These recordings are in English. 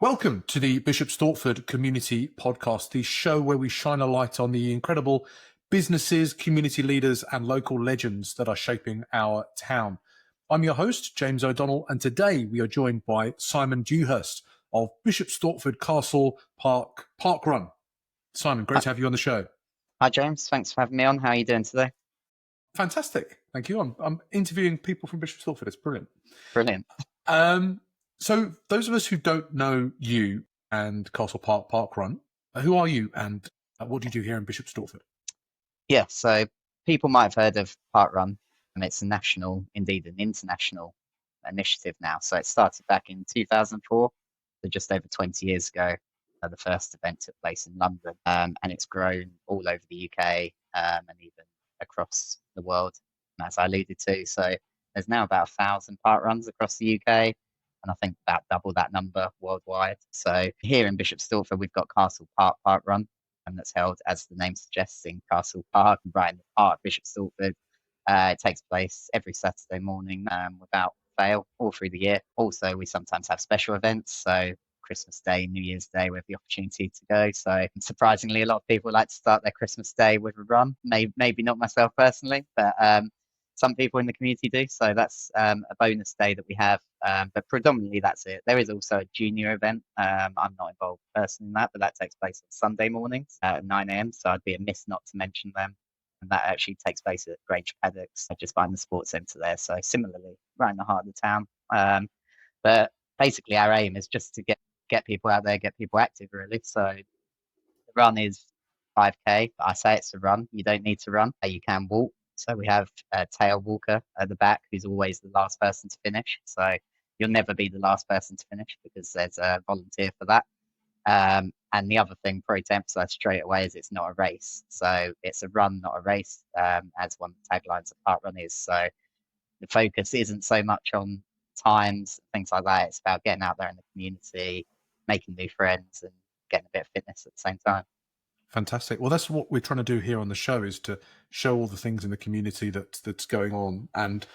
Welcome to the Bishop Stortford Community Podcast, the show where we shine a light on the incredible businesses, community leaders, and local legends that are shaping our town. I'm your host, James O'Donnell, and today we are joined by Simon Dewhurst of Bishop Stortford Castle Parkrun. Simon, great to have you on the show. Hi, James. Thanks for having me on. How are you doing today? Fantastic. Thank you. I'm interviewing people from Bishop Stortford. It's brilliant. Brilliant. So those of us who don't know you and Castle Parkrun, who are you and what do you do here in Bishop Stortford? Yeah, so people might have heard of Parkrun, and it's a national, indeed an international initiative now. So it started back in 2004, so just over 20 years ago. The first event took place in London, and it's grown all over the UK and even across the world, as I alluded to. So there's now about 1,000 parkruns across the UK, and I think about double that number worldwide. So here in Bishop Stortford, we've got Castle Parkrun, and that's held, as the name suggests, in Castle Park, right in the park, Bishop Stortford. It takes place every Saturday morning without fail all through the year. Also, we sometimes have special events, so Christmas Day, New Year's Day, we have the opportunity to go. So surprisingly, a lot of people like to start their Christmas Day with a run. Maybe not myself personally, but some people in the community do. So that's a bonus day that we have. But predominantly that's it. There is also a junior event. I'm not involved personally in that, but that takes place on Sunday mornings at 9 a.m. So I'd be amiss not to mention them. And that actually takes place at Grange Paddocks, just behind the sports centre there. So similarly, right in the heart of the town. But basically our aim is just to get people out there, get people active really. So the run is 5k, but I say it's a run. You don't need to run. You can walk. So we have a tail walker at the back who's always the last person to finish. So you'll never be the last person to finish because there's a volunteer for that. And the other thing, probably to emphasize straight away, is it's not a race. So it's a run, not a race, as one of the taglines of Parkrun is. So the focus isn't so much on times, things like that. It's about getting out there in the community, making new friends, and getting a bit of fitness at the same time. Fantastic. Well, that's what we're trying to do here on the show, is to show all the things in the community that's going on. And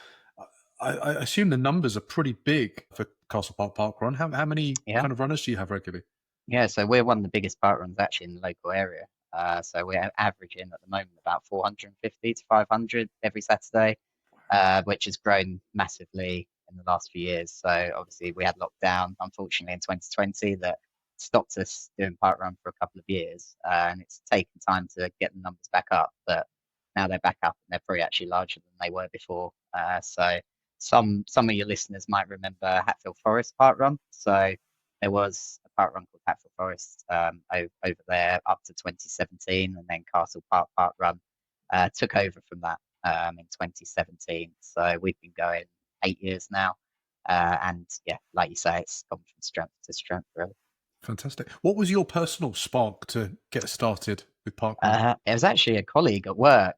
I assume the numbers are pretty big for Castle Parkrun. How many kind of runners do you have regularly? Yeah, so we're one of the biggest parkruns actually in the local area. So we're averaging at the moment about 450 to 500 every Saturday, which has grown massively in the last few years. So obviously we had lockdown, unfortunately, in 2020 that stopped us doing parkrun for a couple of years, and it's taken time to get the numbers back up. But now they're back up, and they're probably actually larger than they were before. So some of your listeners might remember Hatfield Forest Parkrun. So there was a parkrun called Hatfield Forest over there up to 2017, and then Castle Parkrun took over from that in 2017. So we've been going 8 years now, and yeah, like you say, it's gone from strength to strength, really. Fantastic. What was your personal spark to get started with parkrun? It was actually a colleague at work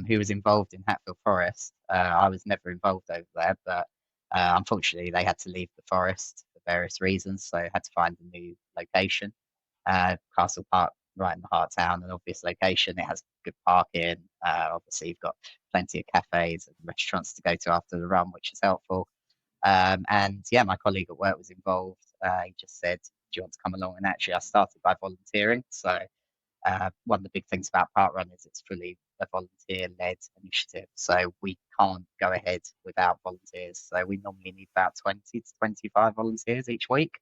who was involved in Hatfield Forest. I was never involved over there, but unfortunately they had to leave the forest for various reasons, so I had to find a new location. Castle Park, right in the heart of town, an obvious location. It has good parking. Obviously, you've got plenty of cafes and restaurants to go to after the run, which is helpful. And yeah, my colleague at work was involved. He just said, "Do you want to come along?" And actually, I started by volunteering. So one of the big things about Parkrun is it's fully a volunteer-led initiative. So we can't go ahead without volunteers. So we normally need about 20 to 25 volunteers each week.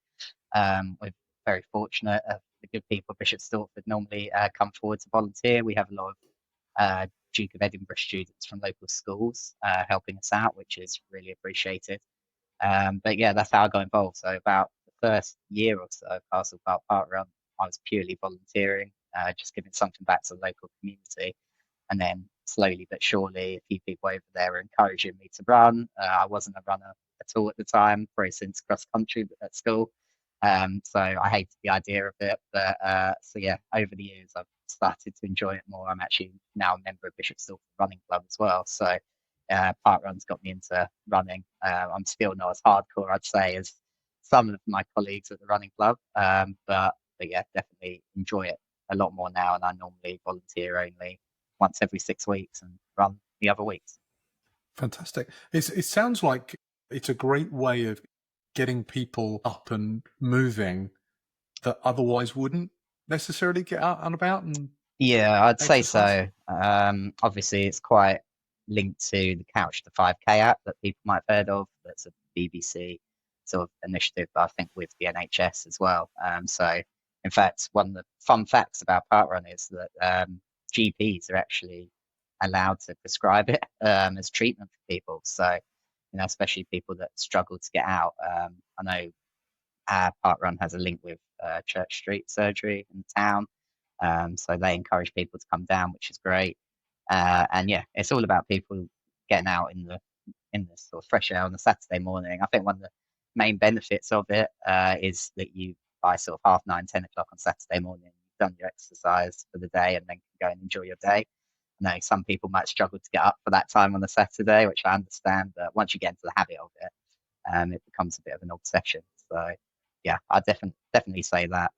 We're very fortunate. The good people of Bishop Stortford normally come forward to volunteer. We have a lot of Duke of Edinburgh students from local schools helping us out, which is really appreciated. But yeah, that's how I got involved. So about the first year or so of Castle Parkrun, I was purely volunteering, just giving something back to the local community. And then slowly but surely, a few people over there were encouraging me to run. I wasn't a runner at all at the time, probably since cross country at school. So I hated the idea of it. But so yeah, over the years, I've started to enjoy it more. I'm actually now a member of Bishop Stortford Running Club as well. So Parkrun's got me into running. I'm still not as hardcore, I'd say, as some of my colleagues at the running club. But yeah, definitely enjoy it a lot more now. And I normally volunteer only once every 6 weeks and run the other weeks. Fantastic. It sounds like it's a great way of getting people up and moving that otherwise wouldn't necessarily get out and about and Yeah, I'd say exercise? so. Obviously, it's quite linked to the Couch to 5K app that people might have heard of. That's a BBC sort of initiative, but I think with the NHS as well. So, in fact, one of the fun facts about Parkrun is that GPs are actually allowed to prescribe it as treatment for people. So, especially people that struggle to get out. I know our Parkrun has a link with Church Street Surgery in town. So they encourage people to come down, which is great. And yeah, it's all about people getting out in the sort of fresh air on a Saturday morning. I think one of the main benefits of it is that you by sort of 9:30, 10 o'clock on Saturday morning, you've done your exercise for the day and then can go and enjoy your day. I know some people might struggle to get up for that time on a Saturday, which I understand, but once you get into the habit of it, it becomes a bit of an obsession. So yeah, I definitely say that.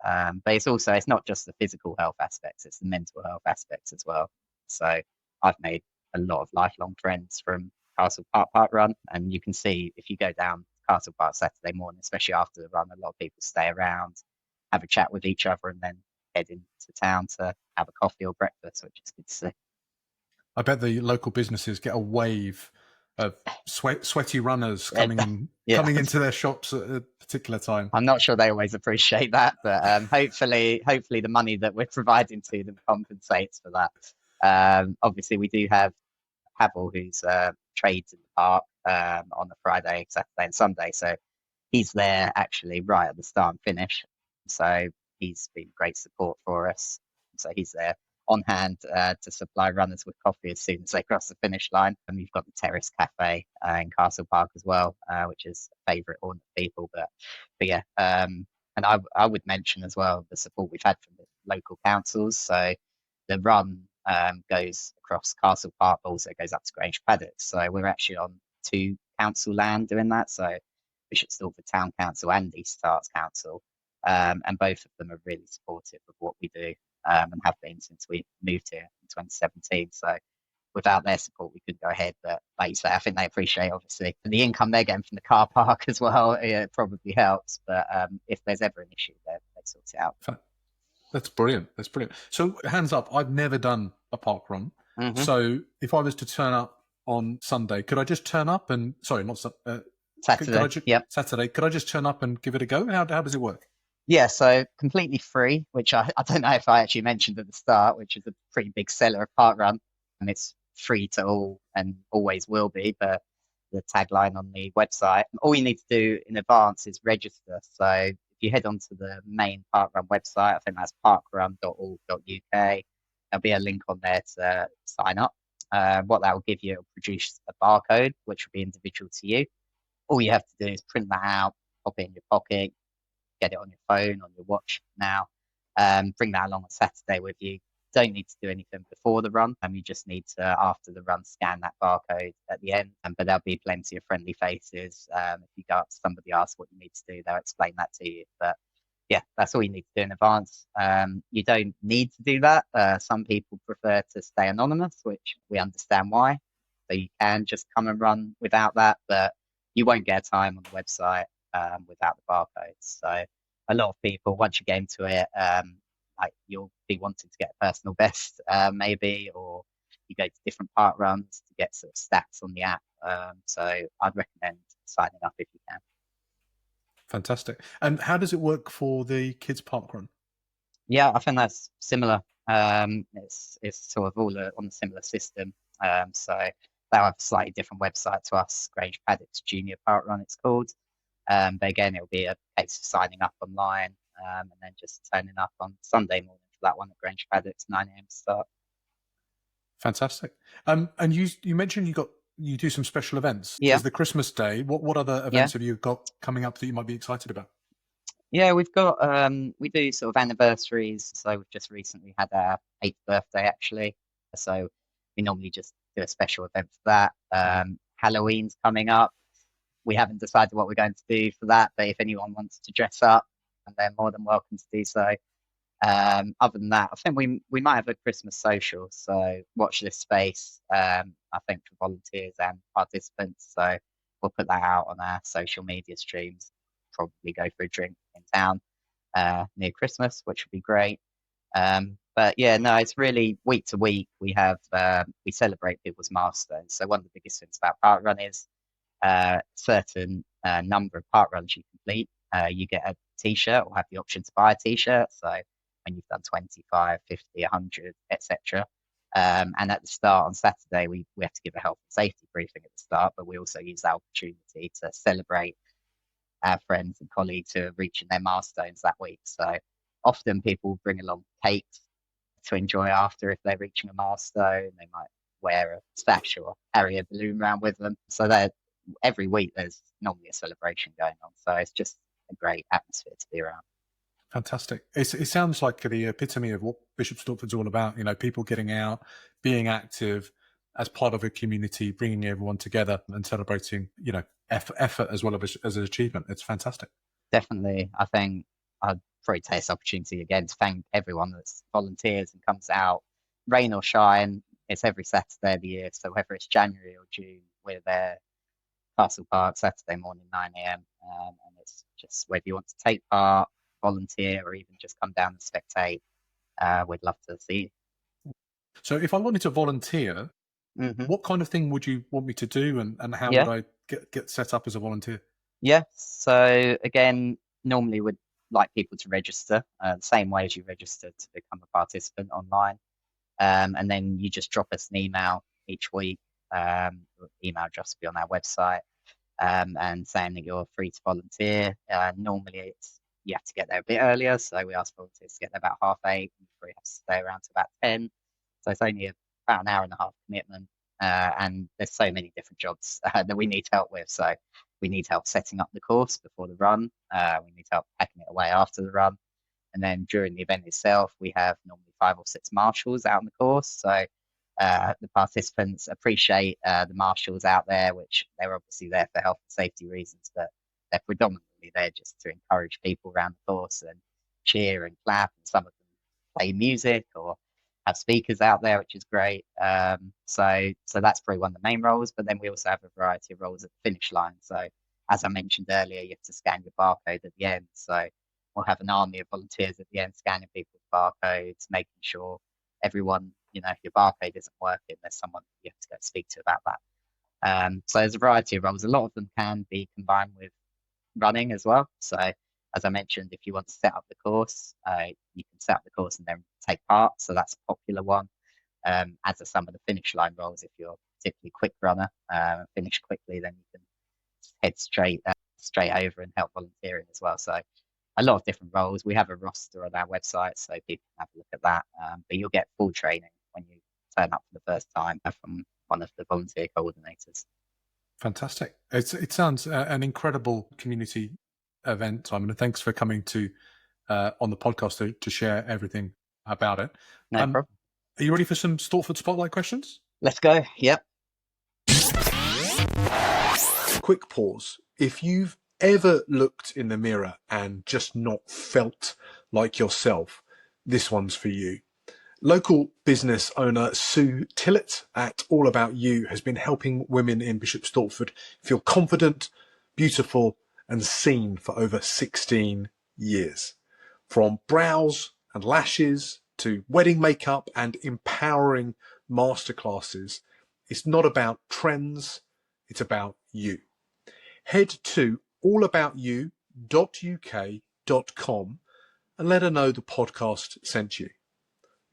But it's not just the physical health aspects; it's the mental health aspects as well. So I've made a lot of lifelong friends from Castle Park Run, and you can see if you go down Castle Park Saturday morning, especially after the run, a lot of people stay around, have a chat with each other, and then head into town to have a coffee or breakfast, which is good to see. I bet the local businesses get a wave of sweaty runners Yeah, coming into their shops at a particular time. I'm not sure they always appreciate that, but hopefully the money that we're providing to them compensates for that. Obviously, we do have Havel, who's trades in the park on the Friday, Saturday, and Sunday. So he's there actually right at the start and finish. So he's been great support for us. So he's there on hand to supply runners with coffee as soon as they cross the finish line. And we've got the Terrace Cafe in Castle Park as well, which is a favourite haunt of people. But yeah, and I would mention as well the support we've had from the local councils. So the run goes across Castle Park, but also goes up to Grange Paddock. So we're actually on 2 council land doing that. So Bishop Stortford Town Council and East Arts Council, and both of them are really supportive of what we do and have been since we moved here in 2017. So without their support, we couldn't go ahead. But like you say, I think they appreciate obviously the income they're getting from the car park as well. It probably helps. But if there's ever an issue, they sort it out. That's brilliant. That's brilliant. So hands up, I've never done a park run. Mm-hmm. So if I was to turn up on Sunday, could I just turn up and Saturday? Yep. Saturday? Could I just turn up and give it a go? How does it work? Yeah, so completely free, which I don't know if I actually mentioned at the start, which is a pretty big seller of Parkrun, and it's free to all and always will be. But the tagline on the website, all you need to do in advance is register. So if you head onto the main Parkrun website, I think that's parkrun.org.uk, there'll be a link on there to sign up. What that will give you, it'll produce a barcode, which will be individual to you. All you have to do is print that out, pop it in your pocket, get it on your phone, on your watch now. Bring that along on Saturday with you. Don't need to do anything before the run. You just need to, after the run, scan that barcode at the end. But there'll be plenty of friendly faces. If you go up to somebody, ask what you need to do, they'll explain that to you. But yeah, that's all you need to do in advance. You don't need to do that. Some people prefer to stay anonymous, which we understand why. So you can just come and run without that, but you won't get a time on the website without the barcodes. So a lot of people, once you get into it, like you'll be wanting to get a personal best, maybe, or you go to different park runs to get sort of stats on the app. So I'd recommend signing up if you can. Fantastic. And how does it work for the kids' park run? Yeah, I think that's similar. It's sort of all on a similar system. So they'll have a slightly different website to us, Grange Paddock's Junior Park Run, it's called. But again, it'll be a case of signing up online and then just turning up on Sunday morning for that one at Grange Paddock's 9 a.m. start. Fantastic. And you mentioned you do some special events. Yeah. There's the Christmas Day. What other events have you got coming up that you might be excited about? Yeah, we've got we do sort of anniversaries. So we've just recently had our 8th birthday actually. So we normally just do a special event for that. Halloween's coming up. We haven't decided what we're going to do for that, but if anyone wants to dress up, and they're more than welcome to do so. Other than that, I think we might have a Christmas social, so watch this space. I think for volunteers and participants. So we'll put that out on our social media streams. Probably go for a drink in town. near Christmas, which would be great. But yeah, no, it's really week to week. We celebrate people's milestones. So one of the biggest things about Parkrun is certain number of parkruns you complete, you get a t-shirt or have the option to buy a t-shirt. So when you've done 25, 50, 100, etc. And at the start on Saturday, we have to give a health and safety briefing at the start, but we also use that opportunity to celebrate our friends and colleagues who are reaching their milestones that week. So often people bring along cakes to enjoy after if they're reaching a milestone. They might wear a sash or carry a balloon around with them. So that every week there's normally a celebration going on. So it's just a great atmosphere to be around. Fantastic. It sounds like the epitome of what Bishop Stortford's all about. People getting out, being active as part of a community, bringing everyone together and celebrating, effort as well as an achievement. It's fantastic. Definitely. I think I'd probably take this opportunity again to thank everyone that's volunteers and comes out, rain or shine. It's every Saturday of the year. So whether it's January or June, we're there, Castle Park, Saturday morning, 9 a.m. And it's just whether you want to take part, volunteer, or even just come down and spectate, we'd love to see you. So if I wanted to volunteer, what kind of thing would you want me to do, and how would I get set up as a volunteer? Yeah, so again, normally we'd like people to register the same way as you register to become a participant online. And then you just drop us an email each week. Email address will be on our website, and saying that you're free to volunteer. Normally you have to get there a bit earlier, so we ask volunteers to get there about 8:30. You probably have to stay around to about 10. So it's only about an hour and a half commitment. And there's so many different jobs that we need help with. So we need help setting up the course before the run. We need help packing it away after the run. And then during the event itself, we have normally 5 or 6 marshals out on the course. So the participants appreciate the marshals out there, which they're obviously there for health and safety reasons, but they're predominantly there just to encourage people around the course and cheer and clap. And some of them play music or have speakers out there, which is great. So that's probably one of the main roles. But then we also have a variety of roles at the finish line. So as I mentioned earlier, you have to scan your barcode at the end. So we'll have an army of volunteers at the end scanning people's barcodes, making sure everyone, if your barcode isn't working, there's someone you have to go speak to about that. So there's a variety of roles. A lot of them can be combined with running as well. So as I mentioned, if you want to set up the course, you can set up the course and then take part. So that's a popular one. As are some of the finish line roles. If you're a particularly quick runner, finish quickly, then you can head straight over and help volunteering as well. So a lot of different roles. We have a roster on our website, so people can have a look at that. But you'll get full training when you turn up for the first time from one of the volunteer coordinators. Fantastic. It sounds an incredible community event, Simon, and thanks for coming to on the podcast to share everything about it. No problem. Are you ready for some Stortford Spotlight questions? Let's go. Yep. Quick pause. If you've ever looked in the mirror and just not felt like yourself, this one's for you. Local business owner Sue Tillett at All About You has been helping women in Bishop Stortford feel confident, beautiful and seen for over 16 years. From brows and lashes to wedding makeup and empowering masterclasses, it's not about trends, it's about you. Head to allaboutyou.uk.com and let her know the podcast sent you.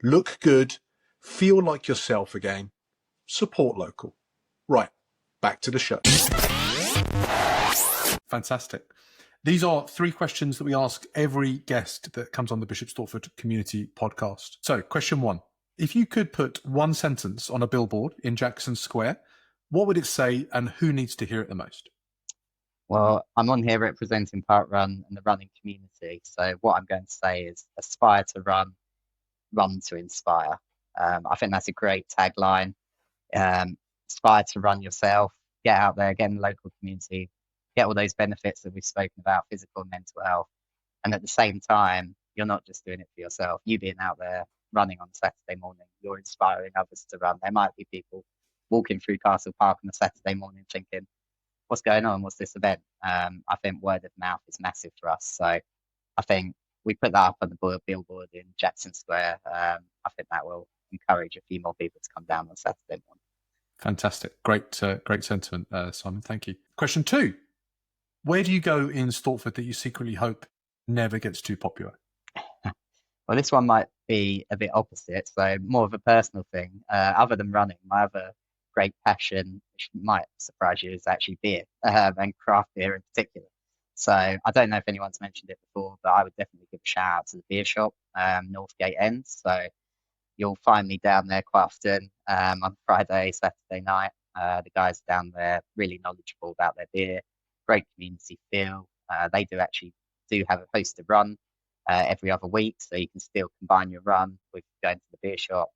Look good, feel like yourself again, support local. Right, back to the show. Fantastic. These are 3 questions that we ask every guest that comes on the Bishop Stortford Community Podcast. So, question 1. If you could put one sentence on a billboard in Jackson Square, what would it say and who needs to hear it the most? Well, I'm on here representing Parkrun and the running community. So what I'm going to say is aspire to run, run to inspire. I think that's a great tagline. Aspire to run yourself, get out there, get in the local community, get all those benefits that we've spoken about, physical and mental health. And at the same time, you're not just doing it for yourself. You being out there running on Saturday morning, you're inspiring others to run. There might be people walking through Castle Park on a Saturday morning thinking, what's going on? What's this event? I think word of mouth is massive for us. So I think we put that up on the billboard in Jackson Square. I think that will encourage a few more people to come down on Saturday morning. Fantastic. Great sentiment, Simon. Thank you. Question 2. Where do you go in Stortford that you secretly hope never gets too popular? Well, this one might be a bit opposite, so more of a personal thing. Other than running, my other great passion, which might surprise you, is actually beer, and craft beer in particular. So I don't know if anyone's mentioned it before, but I would definitely give a shout out to the beer shop, Northgate End. So you'll find me down there quite often on Friday, Saturday night. The guys down there really knowledgeable about their beer, great community feel. They do have a hosted run every other week, so you can still combine your run with going to the beer shop.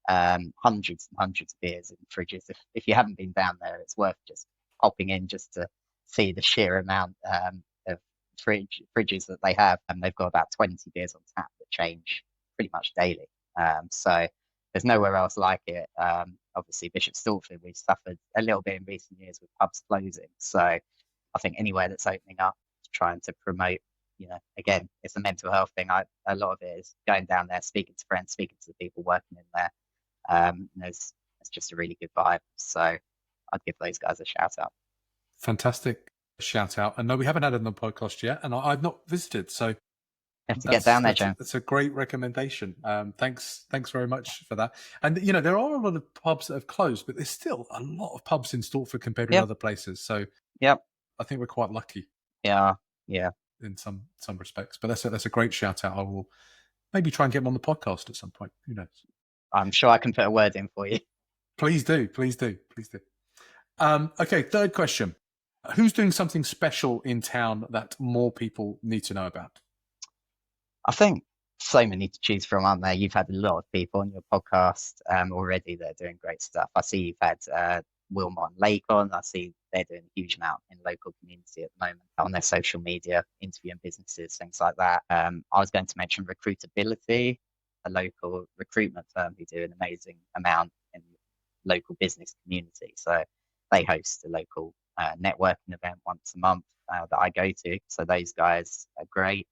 Hundreds and hundreds of beers in fridges. If you haven't been down there, it's worth just popping in just to see the sheer amount of fridges that they have. And they've got about 20 beers on tap that change pretty much daily. So there's nowhere else like it. Obviously, Bishop Stortford, we've suffered a little bit in recent years with pubs closing. So I think anywhere that's opening up, trying to promote, again, it's a mental health thing. A lot of it is going down there, speaking to friends, speaking to the people working in there. It's just a really good vibe. So I'd give those guys a shout out. Fantastic shout out. And no, we haven't had it on the podcast yet, and I've not visited. So You have to get down there, James. That's a great recommendation. Thanks very much for that. And there are a lot of pubs that have closed, but there's still a lot of pubs in Stortford compared to other places. So I think we're quite lucky. Yeah. In some respects, but that's a great shout out. I will maybe try and get them on the podcast at some point. Who knows? I'm sure I can put a word in for you. Please do. Okay, third question. Who's doing something special in town that more people need to know about? I think so many to choose from, aren't there? You've had a lot of people on your podcast already that are doing great stuff. I see you've had Willmott Lake on. I see they're doing a huge amount in local community at the moment on their social media, interviewing businesses, things like that. I was going to mention RecruitAbility, a local recruitment firm who do an amazing amount in local business community. So they host a local networking event once a month that I go to. So those guys are great.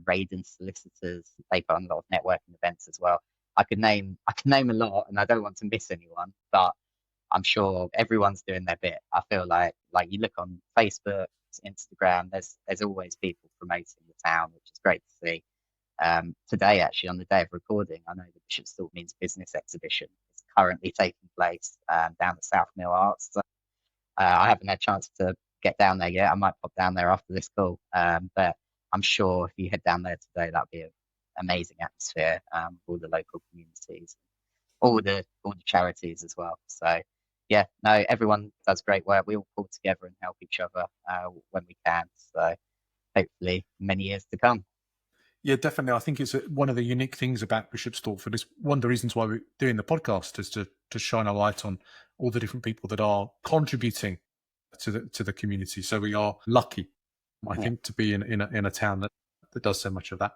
Rayden Solicitors, they put on a lot of networking events as well. I could name a lot, and I don't want to miss anyone, but I'm sure everyone's doing their bit. I feel like you look on Facebook, Instagram, there's always people promoting the town, which is great to see. Today, actually, on the day of recording, I know the Bishop Stortford Means Business exhibition is currently taking place down at South Mill Arts. So, I haven't had a chance to get down there yet. I might pop down there after this call, but I'm sure if you head down there today, that'll be an amazing atmosphere. All the local communities, all the charities as well. So yeah, no, everyone does great work. We all pull together and help each other when we can. So hopefully many years to come. Yeah, definitely. I think it's one of the unique things about Bishop Stortford. It's one of the reasons why we're doing the podcast is to shine a light on all the different people that are contributing to the community. So we are lucky, I think, to be in a town that does so much of that.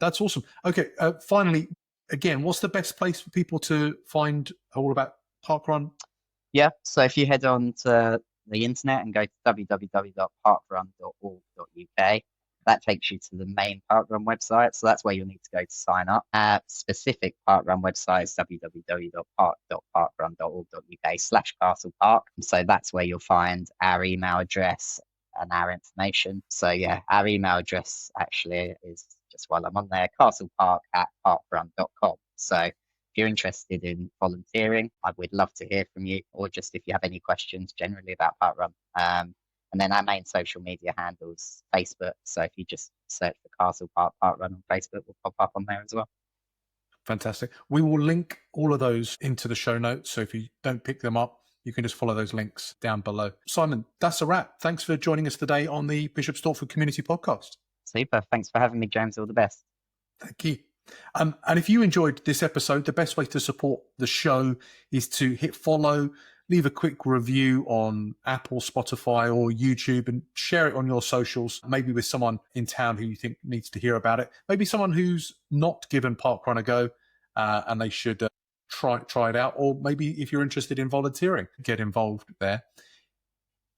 That's awesome. Okay, finally, again, what's the best place for people to find all about Parkrun? Yeah, so if you head on to the internet and go to www.parkrun.org.uk, that takes you to the main Parkrun website. So that's where you'll need to go to sign up. Specific Parkrun website is www.parkrun.org.uk/Castle Park. So that's where you'll find our email address and our information. So yeah, our email address actually is, just while I'm on there, castlepark@parkrun.com. So if you're interested in volunteering, I would love to hear from you, or just if you have any questions generally about Parkrun. And then our main social media handles, Facebook. So if you just search for Castle Park Parkrun on Facebook, we'll pop up on there as well. Fantastic. We will link all of those into the show notes. So if you don't pick them up, you can just follow those links down below. Simon, that's a wrap. Thanks for joining us today on the Bishop Stortford Community Podcast. Super. Thanks for having me, James. All the best. Thank you. And if you enjoyed this episode, the best way to support the show is to hit follow, leave a quick review on Apple, Spotify, or YouTube, and share it on your socials, maybe with someone in town who you think needs to hear about it. Maybe someone who's not given Parkrun a go and they should try it out. Or maybe if you're interested in volunteering, get involved there.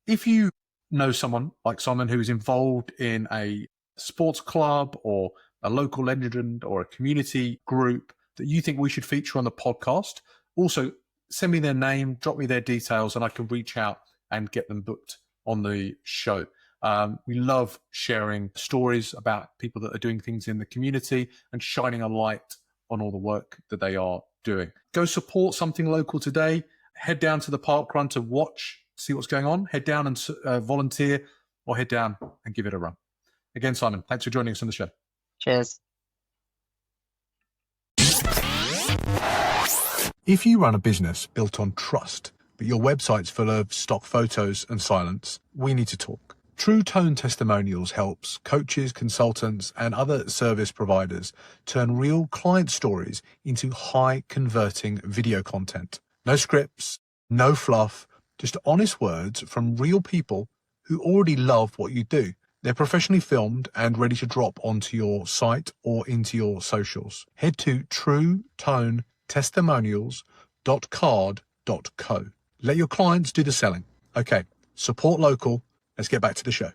If you know someone like Simon who is involved in a sports club or a local legend or a community group that you think we should feature on the podcast, also send me their name, drop me their details, and I can reach out and get them booked on the show. We love sharing stories about people that are doing things in the community and shining a light on all the work that they are doing. Go support something local today. Head down to the Parkrun to watch, see what's going on. Head down and volunteer, or head down and give it a run. Again, Simon, thanks for joining us on the show. Cheers. If you run a business built on trust, but your website's full of stock photos and silence, we need to talk. True Tone Testimonials helps coaches, consultants, and other service providers turn real client stories into high-converting video content. No scripts, no fluff, just honest words from real people who already love what you do. They're professionally filmed and ready to drop onto your site or into your socials. Head to truetonetestimonials.card.co. Let your clients do the selling. Okay, support local. Let's get back to the show.